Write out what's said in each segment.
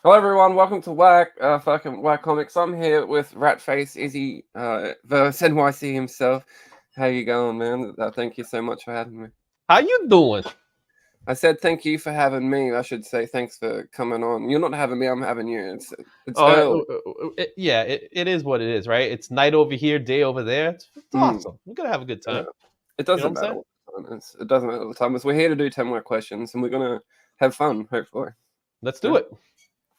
Hello everyone, welcome to fucking Whack Comics. I'm here with Ratface Izzy, verse NYC himself. How you going, man? Thank you so much for having me. How you doing? I said thank you for having me. I should say thanks for coming on. You're not having me, I'm having you. It's early. Yeah, it is what it is, right? It's night over here, day over there. It's Mm, awesome. We're gonna have a good yeah. time. It You know what doesn't I'm matter saying? what the time is. It doesn't matter what the time is. We're here to do 10 more questions and we're gonna have fun, hopefully. Let's do Yeah. it.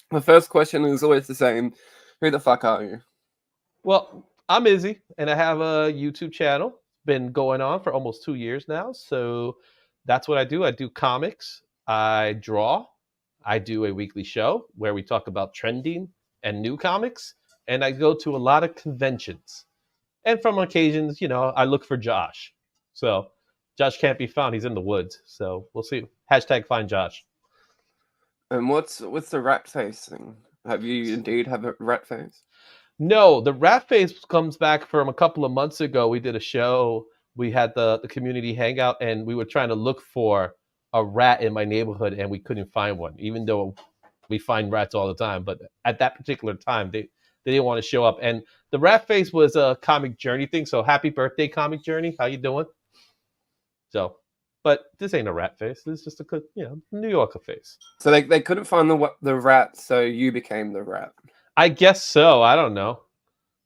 The first question is always the same. Who the fuck are you? Well, I'm Izzy, and I have a YouTube channel. Been going on for almost 2 years now. So that's what I do. I do comics. I draw. I do a weekly show where we talk about trending and new comics. And I go to a lot of conventions. And from occasions, I look for Josh. So Josh can't be found. He's in the woods. So we'll see. Hashtag find Josh. And what's the rat face thing? Have you indeed have a rat face? No, the rat face comes back from a couple of months ago. We did a show. We had the community hangout, and we were trying to look for a rat in my neighborhood, and we couldn't find one, even though we find rats all the time. But at that particular time, they didn't want to show up. And the rat face was a comic journey thing. So happy birthday, comic journey. How you doing? So, but this ain't a rat face. This is just a good, New Yorker face. So they couldn't find the rat, so you became the rat. I guess so. I don't know.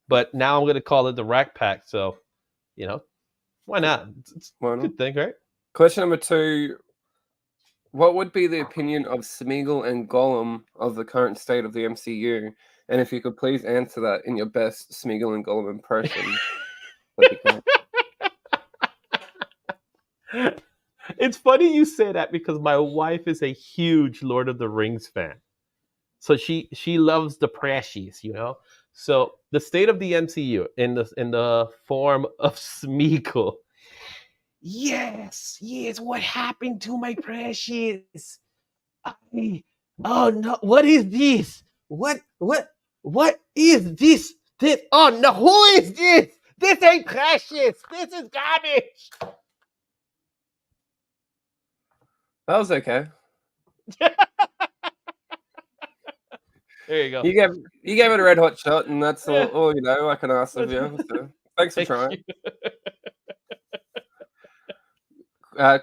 But now I'm gonna call it the Rack Pack. So, you know, why not? It's Why a not? good thing, right? Question number two: what would be the opinion of Smeagol and Gollum of the current state of the MCU? And if you could please answer that in your best Smeagol and Gollum impression, that'd be great. It's funny you say that because my wife is a huge Lord of the Rings fan. So she loves the precious. So the state of the MCU in the form of Smeagol. Yes, yes. What happened to my precious? I, oh no! What is this? What is this? This? Oh no! Who is this? This ain't precious. This is garbage. That was okay. There you go. You gave you gave it a red hot shot, and that's all, Yeah. all you know I can ask of you. So thanks for Thank trying. you.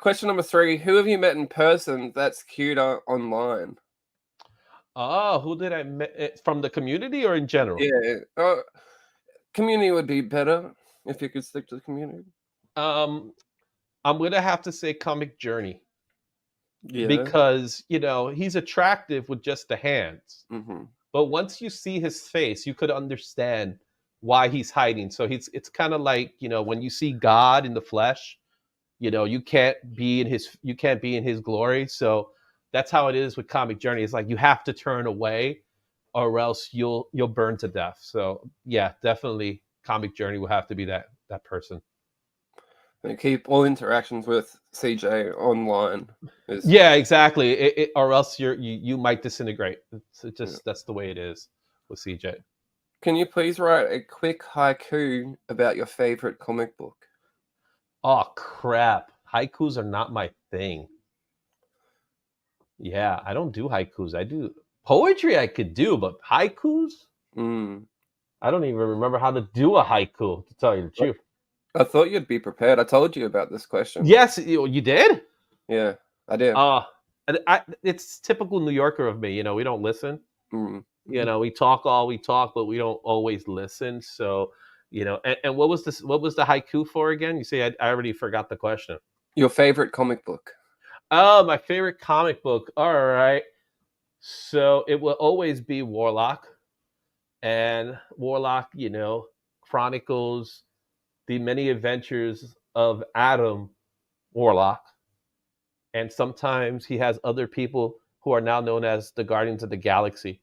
Question number three: who have you met in person that's cuter online? Oh, who did I met from the community or in general? Yeah, community would be better if you could stick to the community. Um, I'm gonna have to say Comic Journey Yeah. because he's attractive with just the hands, Hmm. but once you see his face, you could understand why he's hiding. So it's kind of like when you see God in the flesh, you can't be in his glory. So that's how it is with Comic Journey. It's like you have to turn away, or else you'll burn to death. So yeah, definitely Comic Journey will have to be that person. And keep all interactions with CJ online. Is Yeah, exactly. Or else you might disintegrate. It's yeah. just that's the way it is with CJ. Can you please write a quick haiku about your favorite comic book? Oh crap! Haikus are not my thing. Yeah, I don't do haikus. I do poetry. I could do, but haikus, Mm. I don't even remember how to do a haiku. To tell you the truth. I thought you'd be prepared. I told you about this question. Yes, you did. Yeah, I did. Uh, it's typical New Yorker of me. We don't listen. Mm. We talk all we talk, but we don't always listen. So, and what was this? What was the haiku for again? You say I already forgot the question. Your favorite comic book? Oh, my favorite comic book. All right. So it will always be Warlock. And Warlock, chronicles the many adventures of Adam Warlock. And sometimes he has other people who are now known as the Guardians of the Galaxy.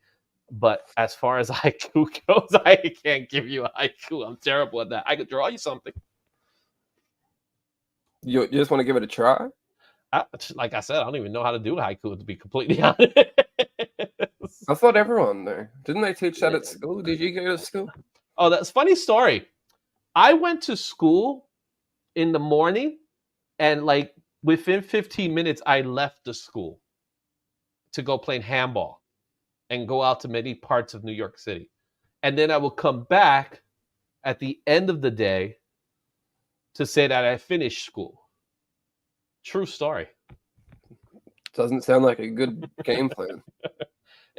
But as far as haiku goes, I can't give you a haiku. I'm terrible at that. I could draw you something. You just want to give it a try? Like I said, I don't even know how to do haiku, to be completely honest. I thought everyone knew. Didn't they teach that at school? Did you go to school? Oh, that's a funny story. I went to school in the morning, and like within 15 minutes, I left the school to go play handball. and go out to many parts of New York City. And then I will come back at the end of the day to say that I finished school. True story. Doesn't sound like a good game plan.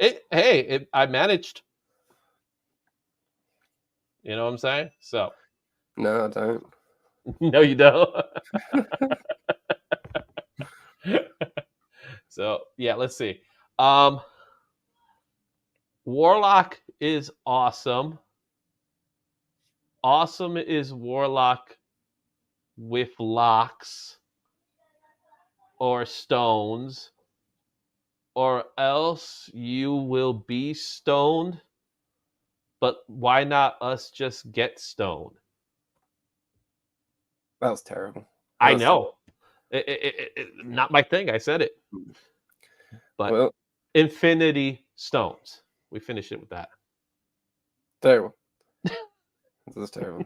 I managed. You know what I'm saying? So, No, I don't. no, you don't. So, yeah, let's see. Warlock is awesome. Awesome is Warlock with locks or stones, or else you will be stoned. But why not us just get stoned? That was terrible. I know. Not my thing. I said it. But Well, Infinity Stones. We finish it with that. terrible. This is terrible.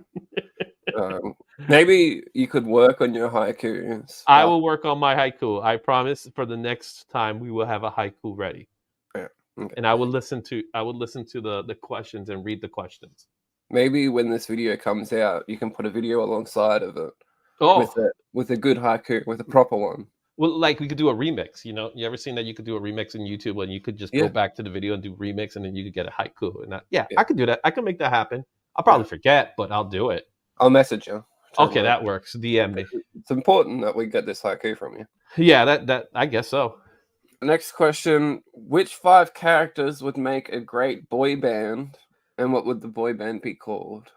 Maybe you could work on your haikus. I will work on my haiku. I promise for the next time we will have a haiku ready. Yeah. Okay. And I will listen to the questions and read the questions. Maybe when this video comes out, you can put a video alongside of it Oh, with a good haiku, with a proper one. well, like we could do a remix. You know, you ever seen that? You could do a remix in YouTube, and you could just go back to the video and do remix, and then you could get a haiku. And I could do that. I can make that happen. I'll probably forget, but I'll do it. I'll message you. Okay, that works. DM me. It's important that we get this haiku from you. Yeah, that I guess so. Next question: which 5 characters would make a great boy band, and what would the boy band be called?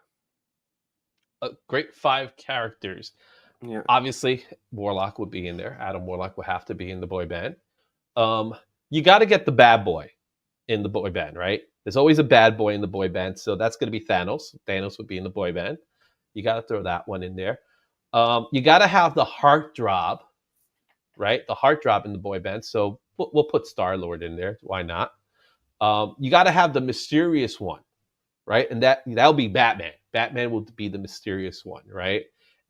A great 5 characters. Yeah. Obviously, Warlock would be in there. Adam Warlock would have to be in the boy band. You got to get the bad boy in the boy band, right? There's always a bad boy in the boy band, so that's going to be Thanos. Thanos would be in the boy band. You got to throw that one in there. You got to have the heartthrob, right? The heartthrob in the boy band. So we'll put Star-Lord in there. Why not? You got to have the mysterious one, right? And that'll be Batman. Batman will be the mysterious one, right?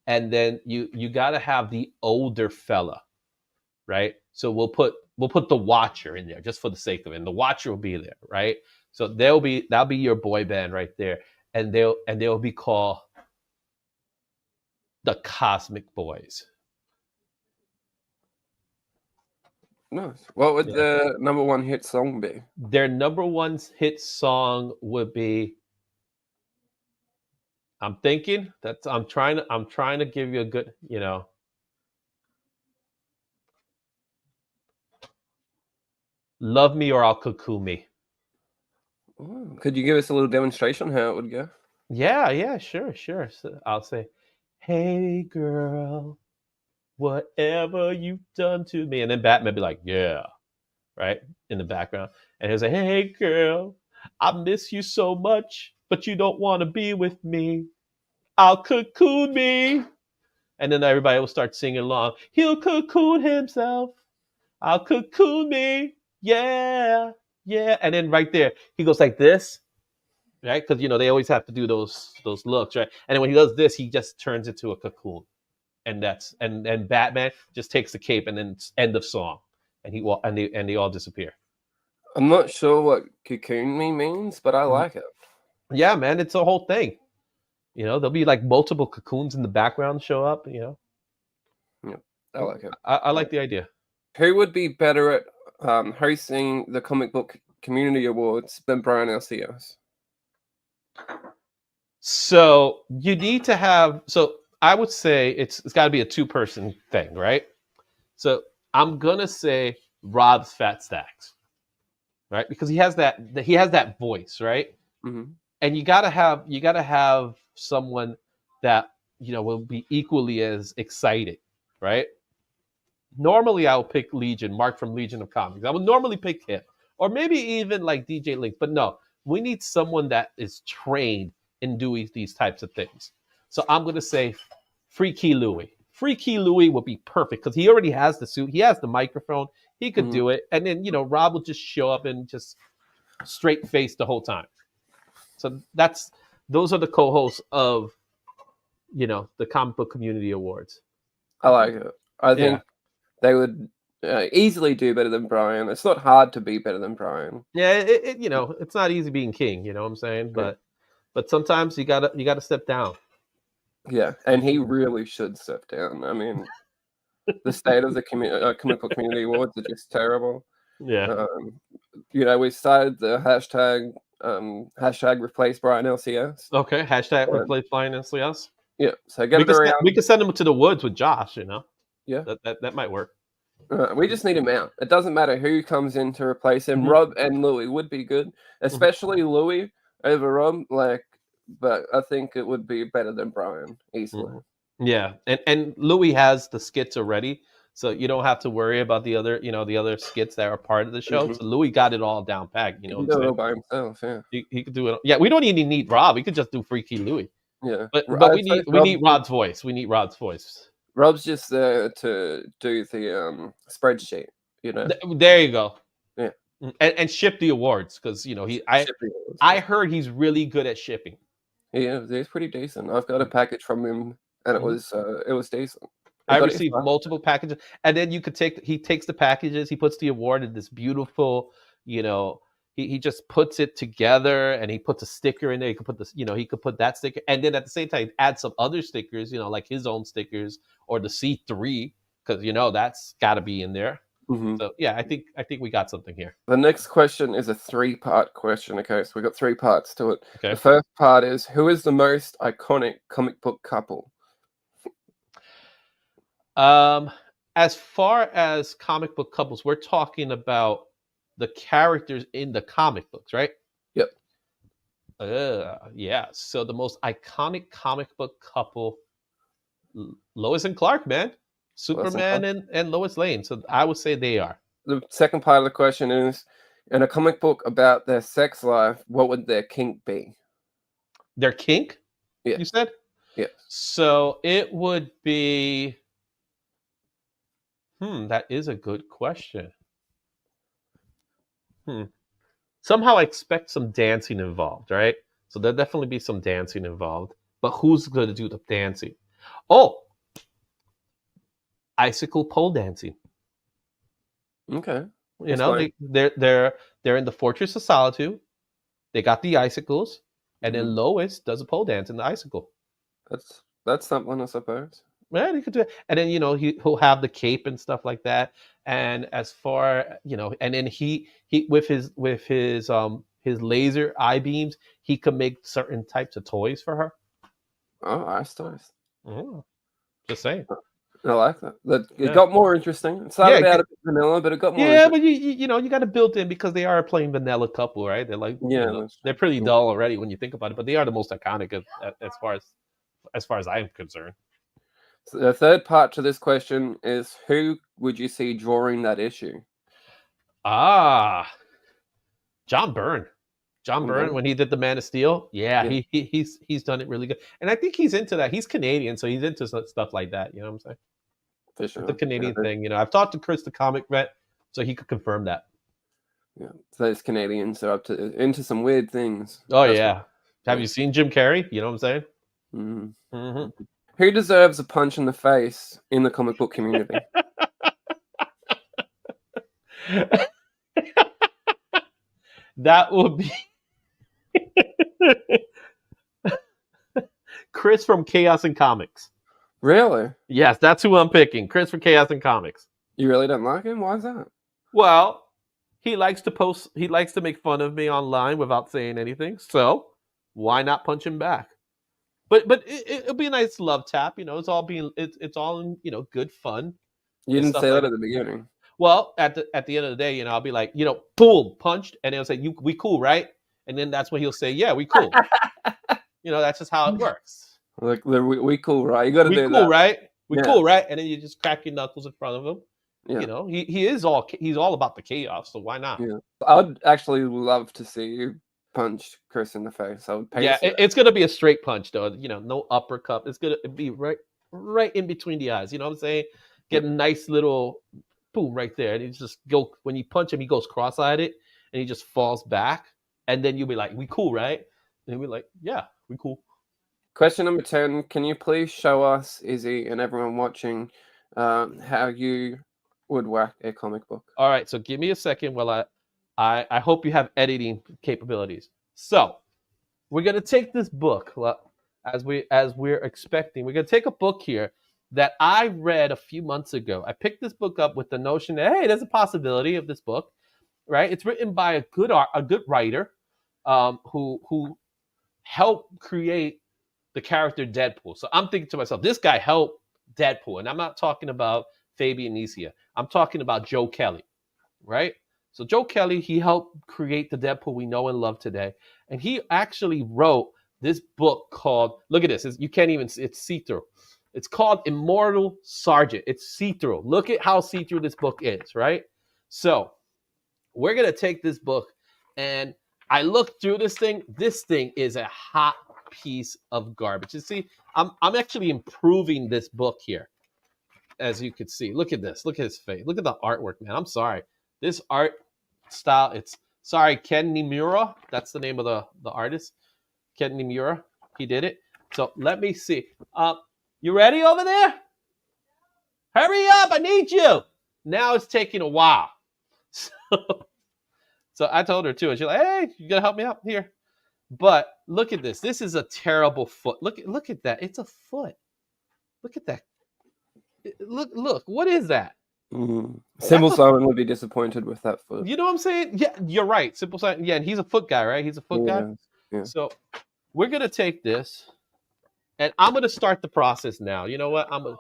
And then you got to have the older fella, right? So we'll put the Watcher in there just for the sake of it. And the Watcher will be there, right? So that'll be your boy band right there, and they'll be called the Cosmic Boys. Nice. What would the number 1 hit song be? Their number 1 hit song would be. I'm thinking that's. I'm trying to give you a good. Love Me or I'll Cuckoo Me. Ooh, could you give us a little demonstration how it would go? Yeah, sure. So I'll say, "Hey girl, whatever you've done to me," and then Batman be like, "Yeah," right in the background, and he'll say, "Hey girl, I miss you so much, but you don't want to be with me. I'll cocoon me," and then everybody will start singing along. He'll cocoon himself. I'll cocoon me. Yeah. And then right there, he goes like this, right? Because they always have to do those looks, right? And then when he does this, he just turns into a cocoon, and and Batman just takes the cape, and then end of song, and they all disappear. I'm not sure what cocoon me means, but I like it. Yeah, man, it's a whole thing. There'll be like multiple cocoons in the background show up. Yeah, I like it. I like the idea. Who would be better at hosting the comic book community awards than Brian LCS? So you need to have. So I would say it's got to be a 2-person thing, right? So I'm gonna say Rob's Fat Stacks, right? Because he has that voice, right? Mm-hmm. And you gotta have someone that will be equally as excited, right? Normally, I would pick Legion, Mark from Legion of Comics. I would normally pick him, or maybe even like DJ Link. But no, we need someone that is trained in doing these types of things. So I'm gonna say Freaky Louie. Freaky Louie would be perfect because he already has the suit, he has the microphone, he could do it, and then Rob will just show up and just straight face the whole time. So those are the co-hosts of the Comic Book Community Awards. I like it. I think they would easily do better than Brian. It's not hard to be better than Brian. Yeah, it's not easy being king. You know what I'm saying? Yeah. But sometimes you gotta step down. Yeah, and he really should step down. I mean, the state of the comic book community awards are just terrible. Yeah. Um, we started the hashtag replace Brian LCS. Okay. Hashtag Um, replace finance. Yes. yeah, so get it We around. could send him to the woods with Josh. Yeah, That might work. we just need him out. It doesn't matter who comes in to replace him. Mhm. Rob and Louis would be good, Mhm. especially Louis over Rob. But I think it would be better than Brian easily. Yeah, and Louis has the skits already, so you don't have to worry about the other skits that are part of the show. Mhm. So Louis got it all down pat. You He know can what I'm do it saying? all by himself. Yeah, He could do it. Yeah, we don't even need Rob. We could just do Freaky Louis. yeah. But I suppose we need Rod's voice. We need Rod's voice. Rob's just there to do the spreadsheet. There you go. Yeah. And ship the awards because Shipping awards, I yeah. heard he's really good at shipping. He's pretty decent. I've got a package from him, and it Mhm. was decent. I got it received fast. multiple packages, and then he takes the packages, he puts the award in this beautiful, you know, he just puts it together and he puts a sticker in there. He could put this, he could put that sticker, and then at the same time add some other stickers, like his own stickers or the C3, because that's got to be in there. Mhm. So yeah, I think we got something here. The next question is a three-part question. Okay, so we've got three parts to it. The Okay. first part is, who is the most iconic comic book couple? As far as comic book couples, we're talking about the characters in the comic books, right? Yep. Yeah. So the most iconic comic book couple, Lois and Clark, man. Listen, Superman and Lois Lane. So I would say they are. the second part of the question is, in a comic book about their sex life, what would their kink be? Their kink, Yeah. you said? Yes. So it would be. That is a good question. Somehow I expect some dancing involved, right? So there'll definitely be some dancing involved. But who's going to do the dancing? Oh, icicle pole dancing. Okay. You know, Explain. they're in the Fortress of Solitude. They got the icicles, and then Mhm. Lois does a pole dance in the icicle. That's something, I suppose. Man, he could do it. And then he'll have the cape and stuff like that. And as far and then he with his laser eye beams, he could make certain types of toys for her. Oh, that's nice. Oh, just saying. I like that. It Yeah. got more interesting. It Yeah, started out a bit vanilla, but it got more yeah, interesting. but you got to build in because they are a plain vanilla couple, right? They're like Yeah, that's they're true. pretty dull already when you think about it, but they are the most iconic as far as I'm concerned. So the third part to this question is, who would you see drawing that issue? Ah, John Byrne. John I'm Byrne done. when he did the Man of Steel, yeah, Yeah, he's done it really good, and I think he's into that. He's Canadian, so he's into stuff like that. You know what I'm saying? for It's a sure. Canadian thing. I've talked to Chris, the comic vet, so he could confirm that. Yeah. So those Canadians are into some weird things. Oh That's yeah, have yeah. you seen Jim Carrey? You know what I'm saying? Mhm. Mm-hmm. Who deserves a punch in the face in the comic book community? That would be Chris from Chaos and Comics. Really? Yes, that's who I'm picking. Chris from Chaos and Comics. You really don't like him? Why is that? Well, he likes to post. He likes to make fun of me online without saying anything. So why not punch him back? But it'll be a nice love tap. It's all in good fun You and didn't stuff say like that that. at the beginning. Well, at the end of the day, I'll be like, boom, punched, and he'll say, we cool, right? And then that's when he'll say, yeah, we cool. That's just how it works. Like we cool, right? You got to We do cool, that. right? We Yeah. cool, right? And then you just crack your knuckles in front of him. Yeah. He's all about the chaos, so why not? Yeah. I'd actually love to see you punch Chris in the face. I would pay Yeah, to see that. it's gonna be a straight punch though. No uppercut. It's gonna be right in between the eyes. You know what I'm saying? Get a nice little boom right there, and he just go when you punch him, he goes cross-eyed it, and he just falls back, and then you'll be like, "We cool, right?" And he'll be like, "Yeah, we cool." Question number 10. Can you please show us, Izzy, and everyone watching, how you would whack a comic book. All right, so give me a second while I hope you have editing capabilities. So we're gonna take this book as we're expecting. We're gonna take a book here that I read a few months ago. I picked this book up with the notion that hey, there's a possibility of this book, right? It's written by a good writer, who helped create the character Deadpool. So I'm thinking to myself, this guy helped Deadpool, and I'm not talking about Fabian Nisia. I'm talking about Joe Kelly, right? So Joe Kelly, he helped create the Deadpool we know and love today, and he actually wrote this book called. Look at this. You can't even. It's see-through. It's called Immortal Sergeant. It's see-through. Look at how see-through this book is, right? So we're gonna take this book, and I looked through this thing. This thing is a hot piece of garbage. You see, I'm actually improving this book here, as you could see. Look at this. Look at his face. Look at the artwork, man. I'm sorry. This art style, Ken Nimura. That's the name of the artist. Ken Nimura. He did it. So let me see. You ready over there? Hurry up, I need you. Now it's taking a while. So I told her too, and she's like, hey, you gotta help me out here. But look at this. This is a terrible foot. Look at that. It's a foot. Look at that. Look. What is that? Simple Simon would be disappointed with that foot. You know what I'm saying? Yeah, you're right. Simple Simon. Yeah, and he's a foot guy, right? He's a foot guy. Yeah. So we're gonna take this, and I'm gonna start the process now. You know what? I'm gonna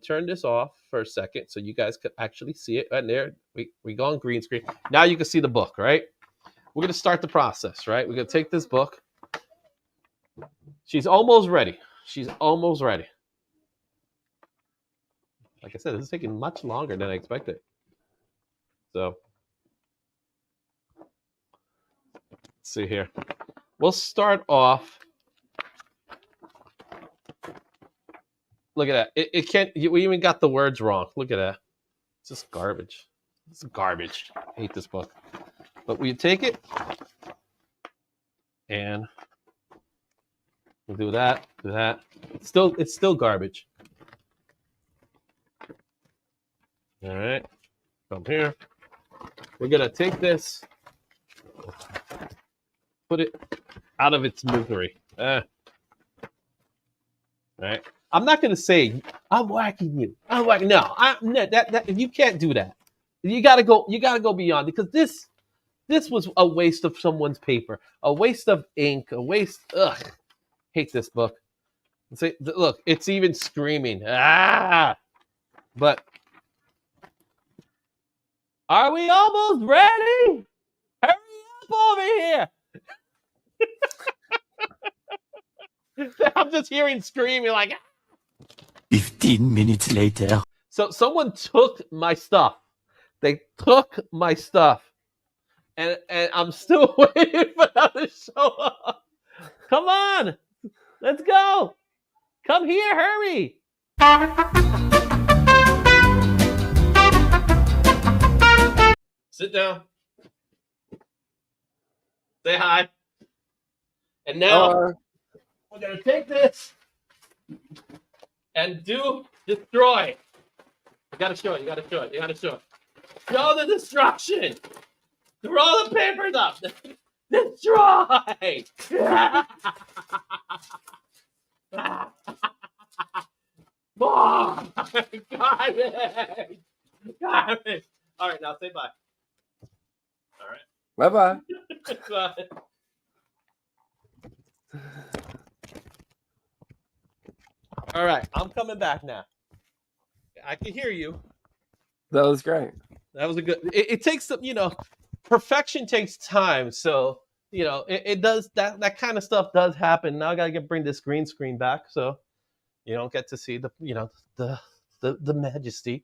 turn this off for a second so you guys could actually see it. And there we go on green screen. Now you can see the book, right? We're gonna start the process, right? We're gonna take this book. She's almost ready. Like I said, this is taking much longer than I expected. So let's see here. We'll start off. Look at that. It can't. We even got the words wrong. Look at that. It's just garbage. It's garbage. I hate this book. But we take it and we'll do that. It's still garbage. All right. Come here. We're gonna take this, put it out of its misery. All right. I'm not gonna say I'm whacking you. I'm whacking. No, that you can't do that. You gotta go beyond, because this was a waste of someone's paper, a waste of ink, a waste. Ugh, hate this book. See, look, it's even screaming. But are we almost ready? Hurry up over here! I'm just hearing screaming like. 15 minutes later. So someone took my stuff. They took my stuff. And I'm still waiting for them to show up. Come on. Let's go. Come here, hurry. Sit down. Say hi. And now we're going to take this and destroy. You gotta show it. Show the destruction. Throw the papers up. Destroy. Garbage. All right, now say bye. All right. Bye-bye. Bye. All right, I'm coming back now. I can hear you. That was great. That was a good. It takes some, perfection takes time. So it does that kind of stuff does happen. Now I gotta bring this green screen back, so you don't get to see the majesty,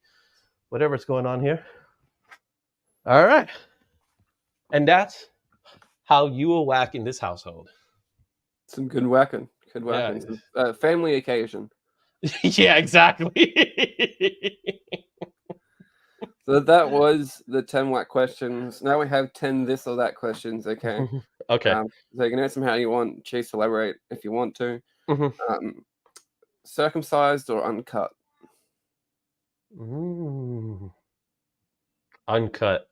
whatever's going on here. All right, and that's how you will whack in this household. Some good whacking. Good whacking. Yeah. Family occasion. Yeah, exactly. So that was the 10 whack questions. Now we have 10 this or that questions, okay? Okay. So you can answer them how you want. Chase, elaborate if you want to. Mm-hmm. Circumcised or uncut? Uncut.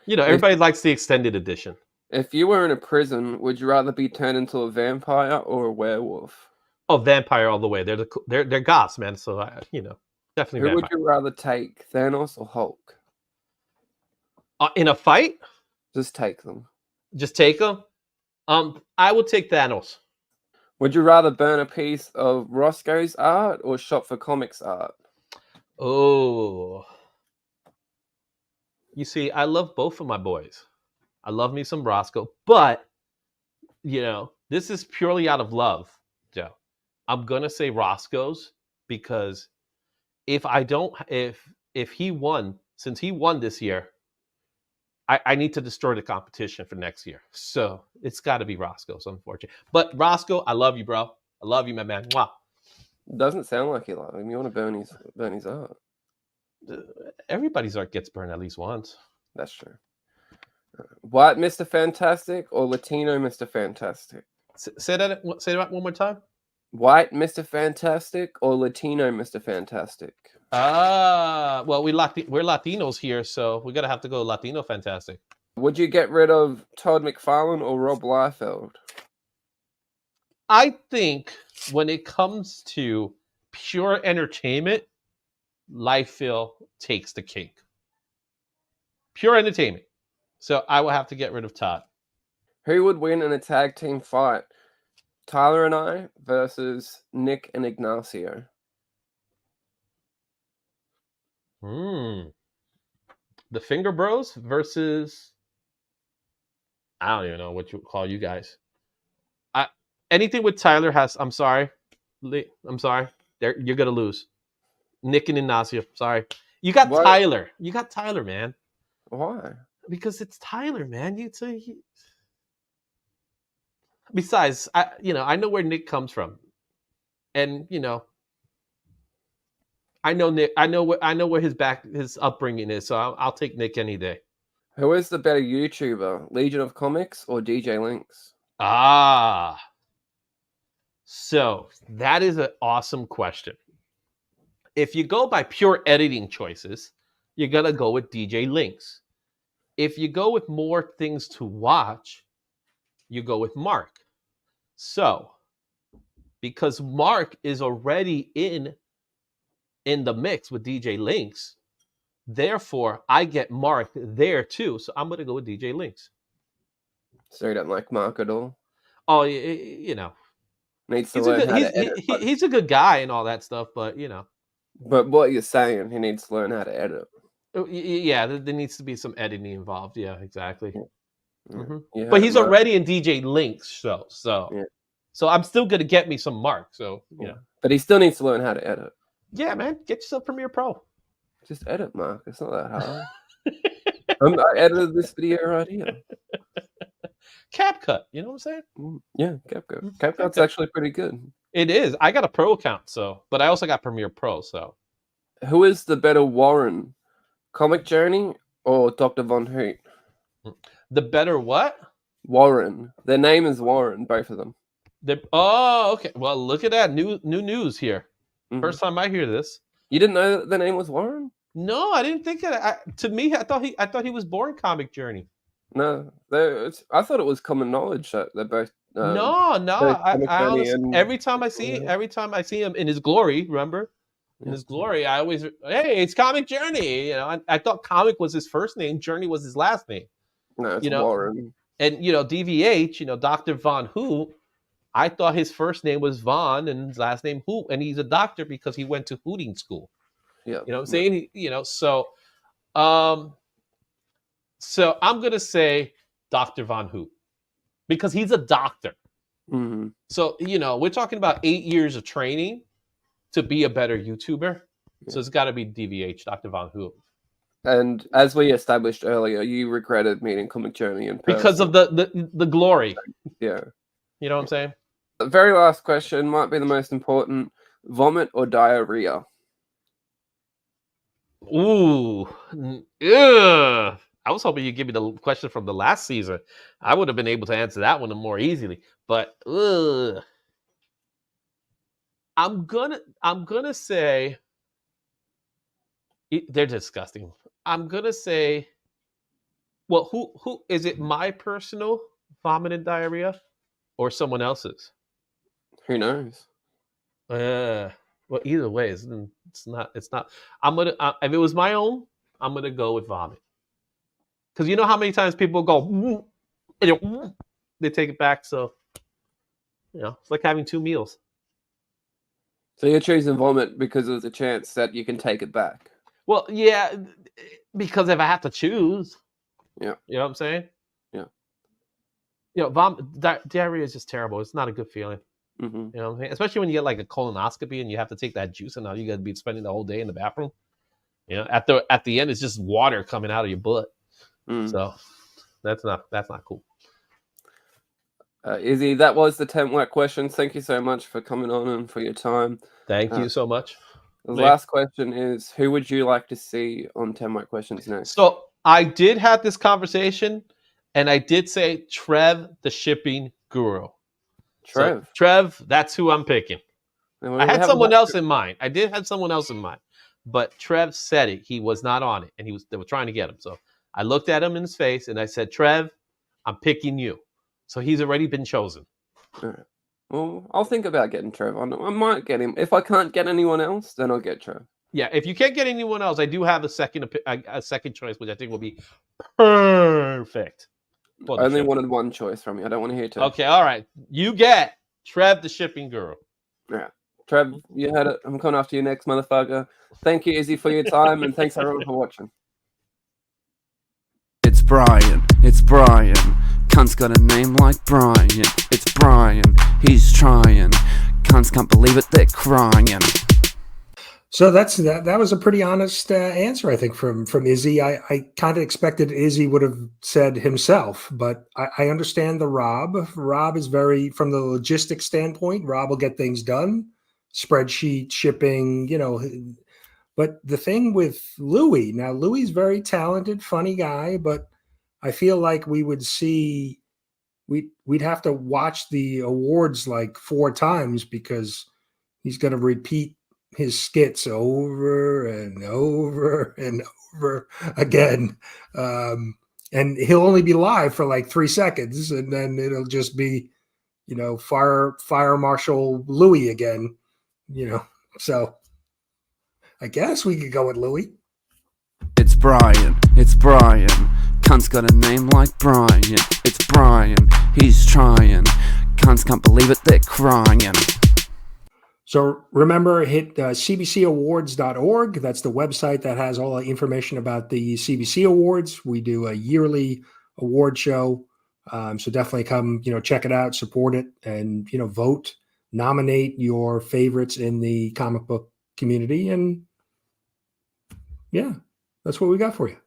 You know, everybody likes the extended edition. If you were in a prison, would you rather be turned into a vampire or a werewolf? Oh, vampire all the way. They're goths, man. So definitely Who would vampire. you rather take, Thanos or Hulk? In a fight, Just take them. just take them. I would take Thanos. Would you rather burn a piece of Roscoe's art or shop for comics art? Oh, you see, I love both of my boys. I love me some Roscoe, but this is purely out of love, Joe. I'm gonna say Roscoe's because if he won, since he won this year, I need to destroy the competition for next year. So it's got to be Roscoe's, unfortunately. But Roscoe, I love you, bro. I love you, my man. Mwah. Doesn't sound like you love him. You want to burn his art. Everybody's art gets burned at least once. That's true. White Mr. Fantastic or Latino Mr. Fantastic? Say that one more time. White Mr. Fantastic or Latino Mr. Fantastic? Well, we're Latinos here, so we're gonna have to go Latino Fantastic. Would you get rid of Todd McFarlane or Rob Liefeld? I think when it comes to pure entertainment, Liefeld takes the cake. Pure entertainment. So I will have to get rid of Todd. Who would win in a tag team fight? Tyler and I versus Nick and Ignacio. The Finger Bros versus I don't even know what you call you guys. Anything with Tyler I'm sorry. I'm sorry. You're gonna lose. Nick and Ignacio. Sorry. You got What? Tyler. You got Tyler, man. Why? Because it's Tyler, man. Besides, I know where Nick comes from, and I know Nick. I know where his upbringing is. So I'll take Nick any day. Who is the better YouTuber, Legion of Comics or DJ Lynx? So that is an awesome question. If you go by pure editing choices, you're gonna go with DJ Lynx. If you go with more things to watch, you go with Mark. So, because Mark is already in the mix with DJ Lynx, therefore I get Mark there too. So I'm gonna go with DJ Lynx. So you don't like Mark at all? Oh, Needs to learn how to edit. He's a good guy and all that stuff, but But what you're saying, he needs to learn how to edit. Yeah, there needs to be some editing involved. Yeah, exactly. Yeah. Yeah, but he's already in DJ Lynx, so I'm still gonna get me some Mark. So but he still needs to learn how to edit. Yeah, man, get yourself Premiere Pro. Just edit, Mark. It's not that hard. I edited this video right here. CapCut, you know what I'm saying? Yeah, CapCut. CapCut's actually pretty good. It is. I got a Pro account, but I also got Premiere Pro. So, who is the better Warren, Comic Journey or Dr. Von Hoot? The better what? Warren. Their name is Warren, both of them. Oh, okay. Well, look at that new news here. Mm-hmm. First time I hear this. You didn't know that their name was Warren? No, I didn't think that. To me, I thought he was born Comic Journey. No, I thought it was common knowledge that they're both. No. I honestly, every time I see him in his glory, remember, in his glory, I always, hey, it's Comic Journey. I thought Comic was his first name, Journey was his last name. No, it's Warren. And DVH, Dr. Von Hoot. I thought his first name was Von and his last name Hoot, and he's a doctor because he went to hooting school. Yeah, you know what I'm saying? So I'm gonna say Dr. Von Hoot because he's a doctor. Mm-hmm. So we're talking about 8 years of training to be a better YouTuber. Yeah. So it's got to be DVH, Dr. Von Hoot. And as we established earlier, you regretted meeting Comic Journey in person because of the glory. Yeah, you know what I'm saying. The very last question might be the most important: vomit or diarrhea? Ooh, ugh. I was hoping you'd give me the question from the last season. I would have been able to answer that one more easily. But I'm gonna say They're disgusting. I'm gonna say, well, who is it? My personal vomit and diarrhea, or someone else's? Who knows? Well, either way, it's not. It's not. I'm gonna. If it was my own, I'm gonna go with vomit. Because you know how many times people go, "Mm," and they take it back. So it's like having two meals. So you're choosing vomit because of the chance that you can take it back. Well, yeah, because if I have to choose, Yeah. you know what I'm saying? Yeah. Diarrhea is just terrible. It's not a good feeling. Mm-hmm. You know what I'm saying? Especially when you get like a colonoscopy and you have to take that juice, and now you got to be spending the whole day in the bathroom. At the end, it's just water coming out of your butt. So that's not cool. Izzy, that was the 10 whack questions. Thank you so much for coming on and for your time. Thank you so much. The last question is, who would you like to see on 10 whack questions next? So I did have this conversation, and I did say Trev, the shipping guru. Trev. So, Trev, that's who I'm picking. I had someone else in mind. I did have someone else in mind, but Trev said it. He was not on it, and they were trying to get him. So I looked at him in his face, and I said, Trev, I'm picking you. So he's already been chosen. All right. Well, I'll think about getting Trev. I might get him. If I can't get anyone else, then I'll get Trev. Yeah, if you can't get anyone else, I do have a second choice, which I think will be perfect. I only wanted one choice from you. I don't want to hear two. Okay, all right. You get Trev, the shipping guru. Yeah. Trev, you heard it. I'm coming after you next, motherfucker. Thank you, Izzy, for your time, and thanks everyone for watching. It's Brian. It's Brian. Cunt's got a name like Brian. It's Brian. He's trying. Cunts can't believe it. They're crying. So that was a pretty honest answer, I think, from Izzy. I kind of expected Izzy would have said himself, but I understand the Rob. Rob is very, from the logistics standpoint, Rob will get things done, spreadsheet, shipping, But the thing with Louis, now Louis very talented, funny guy, but I feel like we'd have to watch the awards like 4 times because he's going to repeat his skits over and over and over again. And he'll only be live for like 3 seconds, and then it'll just be, Fire Marshal Louis again, So I guess we could go with Louis. It's Brian. It's Brian. Cunt's got a name like Brian. It's Brian. He's trying. Cunts can't believe it. They're crying. So remember, hit cbcawards.org. That's the website that has all the information about the CBC Awards. We do a yearly award show. So definitely come, check it out, support it, and, vote, nominate your favorites in the comic book community. And yeah, that's what we got for you.